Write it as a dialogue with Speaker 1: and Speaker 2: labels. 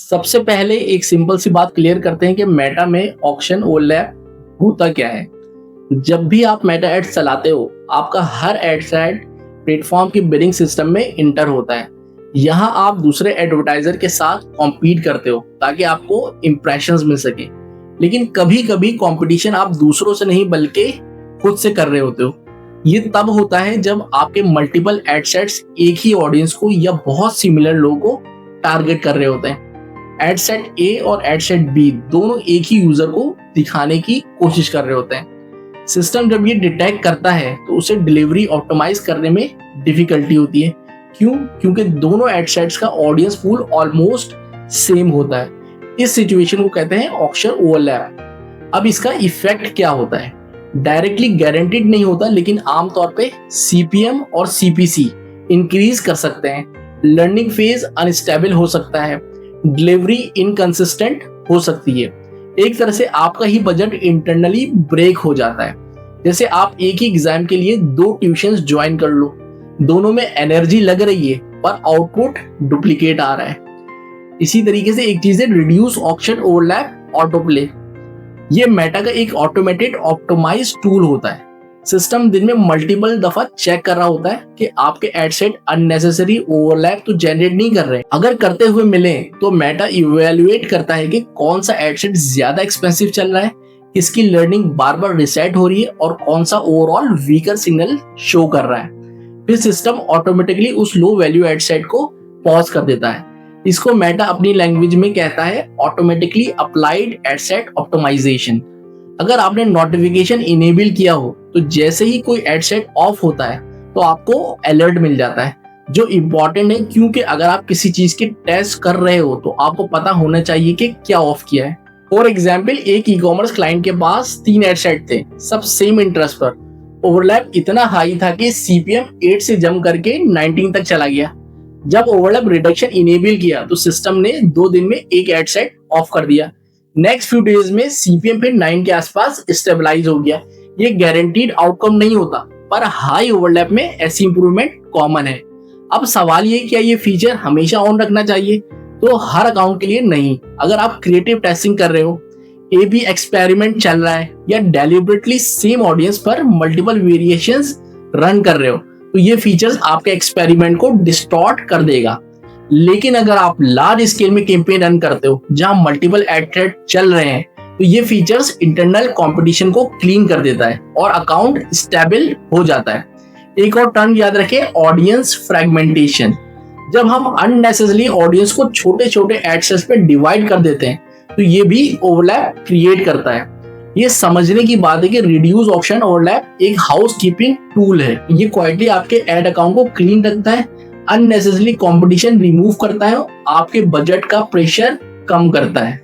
Speaker 1: सबसे पहले एक सिंपल सी बात क्लियर करते हैं कि मेटा में ऑक्शन ओवरलैप होता क्या है। जब भी आप मेटा एड्स चलाते हो, आपका हर एड सेट प्लेटफॉर्म की बिलिंग सिस्टम में इंटर होता है। यहाँ आप दूसरे एडवर्टाइजर के साथ कॉम्पीट करते हो ताकि आपको इम्प्रेशंस मिल सके। लेकिन कभी कभी कंपटीशन आप दूसरों से नहीं बल्कि खुद से कर रहे होते हो। ये तब होता है जब आपके मल्टीपल एड सेट्स एक ही ऑडियंस को या बहुत सिमिलर लोगों को टारगेट कर रहे होते हैं। एड सेट ए और एड सेट बी दोनों एक ही यूजर को दिखाने की कोशिश कर रहे होते हैं। सिस्टम जब ये डिटेक्ट करता है तो उसे डिलीवरी ऑप्टिमाइज करने में डिफिकल्टी होती है। क्यों? क्योंकि दोनों एड सेट्स का ऑडियंस पूल ऑलमोस्ट सेम होता है। इस सिचुएशन को कहते हैं ऑक्शन ओवरलैप। अब इसका इफेक्ट क्या होता है? डायरेक्टली गारंटीड नहीं होता, लेकिन आमतौर पे सीपीएम और सीपीसी इंक्रीज कर सकते हैं। लर्निंग फेज अनस्टेबल हो सकता है। डिलीवरी इनकंसिस्टेंट हो सकती है। एक तरह से आपका ही बजट इंटरनली ब्रेक हो जाता है। जैसे आप एक ही एग्जाम के लिए 2 ट्यूशंस ज्वाइन कर लो, दोनों में एनर्जी लग रही है पर आउटपुट डुप्लीकेट आ रहा है। इसी तरीके से एक चीज है reduce auction overlap auto play. ये मेटा का एक ऑटोमेटेड ऑप्टिमाइज टूल होता है। सिस्टम दिन में मल्टीपल दफा चेक कर रहा होता है कि आपके एड सेट अननेसेसरी ओवरलैप तो जनरेट नहीं कर रहे। अगर करते हुए मिले तो मेटा इवैल्यूएट करता है कि कौन सा एड सेट ज्यादा एक्सपेंसिव चल रहा है, किसकी लर्निंग बार बार रिसेट हो रही है और कौन सा ओवरऑल वीकर सिग्नल शो कर रहा है। फिर सिस्टम ऑटोमेटिकली उस लो वैल्यू एड सेट को पॉज कर देता है। इसको मेटा अपनी लैंग्वेज में कहता है automatically applied ad set optimisation. अगर आपने नोटिफिकेशन इनेबल किया हो तो जैसे ही कोई एड सेट ऑफ होता है तो आपको अलर्ट मिल जाता है, जो इम्पोर्टेंट है क्योंकि अगर आप किसी चीज की टेस्ट कर रहे हो तो आपको पता होना चाहिए कि क्या ऑफ किया है। फॉर एग्जाम्पल, एक ई कॉमर्स क्लाइंट के पास 3 एड सेट थे, सब सेम इंटरेस्ट पर। ओवरलैप इतना हाई था कि सीपीएम 8 से जम करके 19 तक चला गया। जब ओवरलैप रिडक्शन इनेबल किया तो सिस्टम ने 2 दिन में एक एड सेट ऑफ कर दिया। नेक्स्ट फ्यू डेज में सीपीएम फिर 9 के आसपास स्टेबलाइज हो गया। ये गारंटीड आउटकम नहीं होता, पर हाई ओवरलैप में ऐसी इंप्रूवमेंट कॉमन है। अब सवाल ये क्या ये फीचर हमेशा ऑन रखना चाहिए? तो हर अकाउंट के लिए नहीं। अगर आप क्रिएटिव टेस्टिंग कर रहे हो, ए-बी एक्सपेरिमेंट चल रहा है या डेलिबरेटली सेम ऑडियंस पर मल्टीपल वेरिएशंस रन कर रहे हो, तो ये फीचर्स आपके एक्सपेरिमेंट को डिस्टॉर्ट कर देगा। लेकिन अगर आप लार्ज स्केल में कैंपेन रन करते हो जहां मल्टीपल एड सेट चल रहे हैं, तो ये फीचर्स इंटरनल कंपटीशन को क्लीन कर देता है और अकाउंट स्टेबल हो जाता है। एक और टर्म याद रखें, ऑडियंस फ्रेगमेंटेशन। जब हम अननेसेसरली ऑडियंस को छोटे छोटे एड सेट्स पे डिवाइड कर देते हैं तो ये भी ओवरलैप क्रिएट करता है। ये समझने की बात है कि रिड्यूस ऑक्शन ओवरलैप एक हाउस कीपिंग टूल है। ये क्वाइटली आपके एड अकाउंट को क्लीन रखता है, अननेसेसरली कंपटीशन रिमूव करता है, आपके बजट का प्रेशर कम करता है।